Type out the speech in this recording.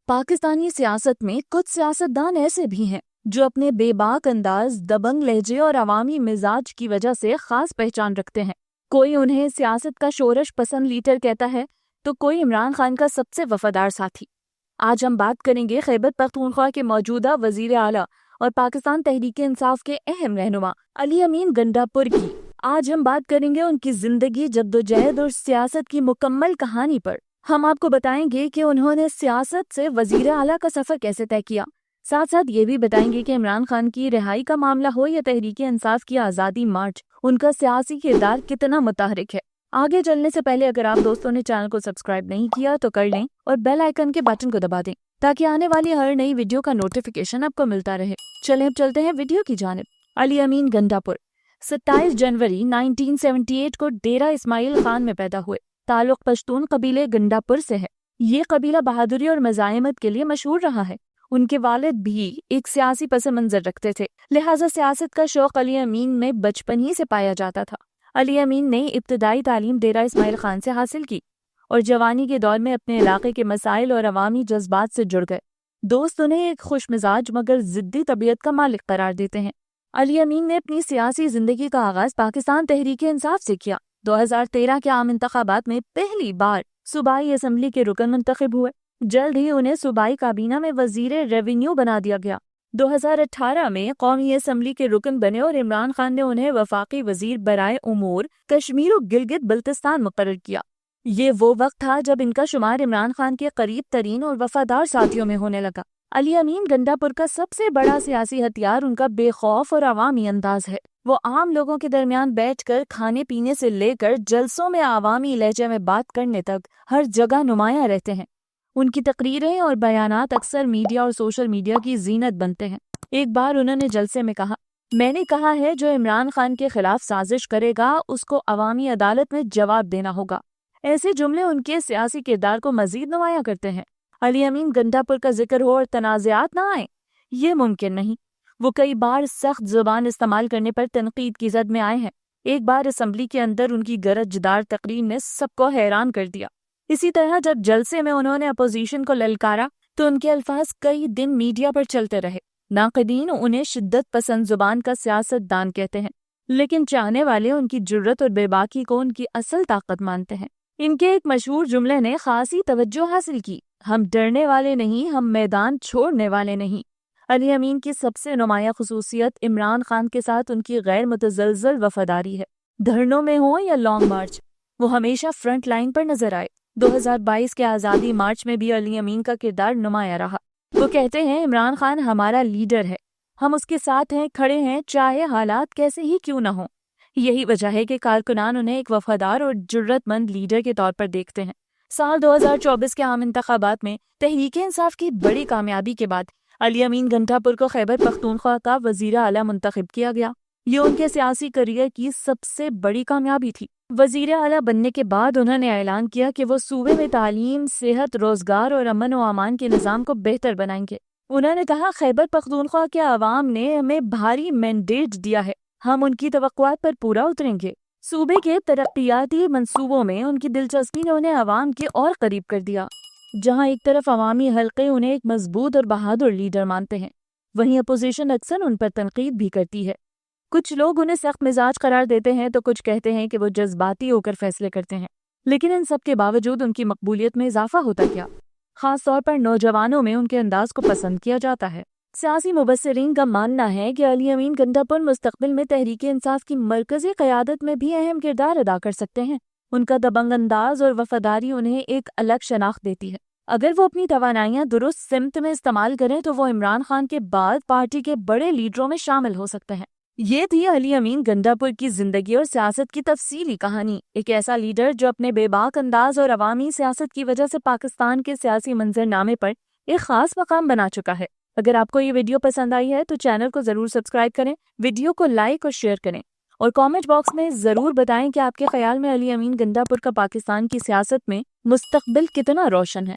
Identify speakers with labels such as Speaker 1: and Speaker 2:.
Speaker 1: پاکستانی سیاست میں کچھ سیاستدان ایسے بھی ہیں جو اپنے بے باک انداز، دبنگ لہجے اور عوامی مزاج کی وجہ سے خاص پہچان رکھتے ہیں۔ کوئی انہیں سیاست کا شورش پسند لیڈر کہتا ہے تو کوئی عمران خان کا سب سے وفادار ساتھی۔ آج ہم بات کریں گے خیبر پختونخوا کے موجودہ وزیر اعلیٰ اور پاکستان تحریک انصاف کے اہم رہنما علی امین گنڈاپور کی۔ آج ہم بات کریں گے ان کی زندگی، جدوجہد اور سیاست کی مکمل کہانی پر۔ ہم آپ کو بتائیں گے کہ انہوں نے سیاست سے وزیر اعلیٰ کا سفر کیسے طے کیا، ساتھ ساتھ یہ بھی بتائیں گے کہ عمران خان کی رہائی کا معاملہ ہو یا تحریک انصاف کی آزادی مارچ، ان کا سیاسی کردار کتنا متحرک ہے۔ آگے چلنے سے پہلے اگر آپ دوستوں نے چینل کو سبسکرائب نہیں کیا تو کر لیں اور بیل آئیکن کے بٹن کو دبا دیں تاکہ آنے والی ہر نئی ویڈیو کا نوٹیفیکیشن آپ کو ملتا رہے۔ چلیں اب چلتے ہیں ویڈیو کی جانب۔ علی امین گنڈاپور 27 جنوری 1978 کو ڈیرہ اسماعیل خان میں پیدا ہوئے۔ تعلق پشتون قبیلے گنڈاپور سے ہے۔ یہ قبیلہ بہادری اور مزاحمت کے لیے مشہور رہا ہے۔ ان کے والد بھی ایک سیاسی پس منظر رکھتے تھے، لہٰذا سیاست کا شوق علی امین میں بچپن ہی سے پایا جاتا تھا۔ علی امین نے ابتدائی تعلیم ڈیرہ اسماعیل خان سے حاصل کی اور جوانی کے دور میں اپنے علاقے کے مسائل اور عوامی جذبات سے جڑ گئے۔ دوست انہیں ایک خوش مزاج مگر ضدی طبیعت کا مالک قرار دیتے ہیں۔ علی امین نے اپنی سیاسی زندگی کا آغاز پاکستان تحریک انصاف سے کیا۔ 2013 کے عام انتخابات میں پہلی بار صوبائی اسمبلی کے رکن منتخب ہوئے۔ جلد ہی انہیں صوبائی کابینہ میں وزیر ریونیو بنا دیا گیا۔ 2018 میں قومی اسمبلی کے رکن بنے اور عمران خان نے انہیں وفاقی وزیر برائے امور کشمیر و گلگت بلتستان مقرر کیا۔ یہ وہ وقت تھا جب ان کا شمار عمران خان کے قریب ترین اور وفادار ساتھیوں میں ہونے لگا۔ علی امین گنڈاپور کا سب سے بڑا سیاسی ہتھیار ان کا بے خوف اور عوامی انداز ہے۔ وہ عام لوگوں کے درمیان بیٹھ کر کھانے پینے سے لے کر جلسوں میں عوامی لہجے میں بات کرنے تک ہر جگہ نمایاں رہتے ہیں۔ ان کی تقریریں اور بیانات اکثر میڈیا اور سوشل میڈیا کی زینت بنتے ہیں۔ ایک بار انہوں نے جلسے میں کہا، میں نے کہا ہے جو عمران خان کے خلاف سازش کرے گا اس کو عوامی عدالت میں جواب دینا ہوگا۔ ایسے جملے ان کے سیاسی کردار کو مزید نمایاں کرتے ہیں۔ علی امین گنڈاپور کا ذکر ہو اور تنازعات نہ آئیں، یہ ممکن نہیں۔ وہ کئی بار سخت زبان استعمال کرنے پر تنقید کی زد میں آئے ہیں۔ ایک بار اسمبلی کے اندر ان کی گرجدار تقریر نے سب کو حیران کر دیا۔ اسی طرح جب جلسے میں انہوں نے اپوزیشن کو للکارا تو ان کے الفاظ کئی دن میڈیا پر چلتے رہے۔ ناقدین انہیں شدت پسند زبان کا سیاست دان کہتے ہیں، لیکن چاہنے والے ان کی جرت اور بے باکی کو ان کی اصل طاقت مانتے ہیں۔ ان کے ایک مشہور جملے نے خاصی توجہ حاصل کی، ہم ڈرنے والے نہیں، ہم میدان چھوڑنے والے نہیں۔ علی امین کی سب سے نمایاں خصوصیت عمران خان کے ساتھ ان کی غیر متزلزل وفاداری ہے۔ دھرنوں میں ہوں یا لانگ مارچ، وہ ہمیشہ فرنٹ لائن پر نظر آئے۔ 2022 کے آزادی مارچ میں بھی علی امین کا کردار نمایاں رہا۔ وہ کہتے ہیں عمران خان ہمارا لیڈر ہے، ہم اس کے ساتھ ہیں، کھڑے ہیں، چاہے حالات کیسے ہی کیوں نہ ہوں۔ یہی وجہ ہے کہ کارکنان انہیں ایک وفادار اور جرت مند لیڈر کے طور پر دیکھتے ہیں۔ سال 2024 کے عام انتخابات میں تحریک انصاف کی بڑی کامیابی کے بعد علی امین گنڈاپور کو خیبر پختونخوا کا وزیر اعلیٰ منتخب کیا گیا۔ یہ ان کے سیاسی کیریئر کی سب سے بڑی کامیابی تھی۔ وزیر اعلیٰ بننے کے بعد انہوں نے اعلان کیا کہ وہ صوبے میں تعلیم، صحت، روزگار اور امن و امان کے نظام کو بہتر بنائیں گے۔ انہوں نے کہا، خیبر پختونخوا کے عوام نے ہمیں بھاری مینڈیٹ دیا ہے، ہم ان کی توقعات پر پورا اتریں گے۔ صوبے کے ترقیاتی منصوبوں میں ان کی دلچسپی نے انہیں عوام کے اور قریب کر دیا۔ جہاں ایک طرف عوامی حلقے انہیں ایک مضبوط اور بہادر لیڈر مانتے ہیں، وہیں اپوزیشن اکثر ان پر تنقید بھی کرتی ہے۔ کچھ لوگ انہیں سخت مزاج قرار دیتے ہیں تو کچھ کہتے ہیں کہ وہ جذباتی ہو کر فیصلے کرتے ہیں، لیکن ان سب کے باوجود ان کی مقبولیت میں اضافہ ہوتا کیا؟ خاص طور پر نوجوانوں میں ان کے انداز کو پسند کیا جاتا ہے۔ سیاسی مبصرین کا ماننا ہے کہ علی امین گنڈاپور مستقبل میں تحریک انصاف کی مرکزی قیادت میں بھی اہم کردار ادا کر سکتے ہیں۔ ان کا دبنگ انداز اور وفاداری انہیں ایک الگ شناخت دیتی ہے۔ اگر وہ اپنی توانائیاں درست سمت میں استعمال کریں تو وہ عمران خان کے بعد پارٹی کے بڑے لیڈروں میں شامل ہو سکتے ہیں۔ یہ تھی علی امین گنڈاپور کی زندگی اور سیاست کی تفصیلی کہانی۔ ایک ایسا لیڈر جو اپنے بے باک انداز اور عوامی سیاست کی وجہ سے پاکستان کے سیاسی منظرنامے پر ایک خاص مقام بنا چکا ہے۔ اگر آپ کو یہ ویڈیو پسند آئی ہے تو چینل کو ضرور سبسکرائب کریں، ویڈیو کو لائک اور شیئر کریں، اور کامنٹ باکس میں ضرور بتائیں کہ آپ کے خیال میں علی امین گنڈاپور کا پاکستان کی سیاست میں مستقبل کتنا روشن ہے۔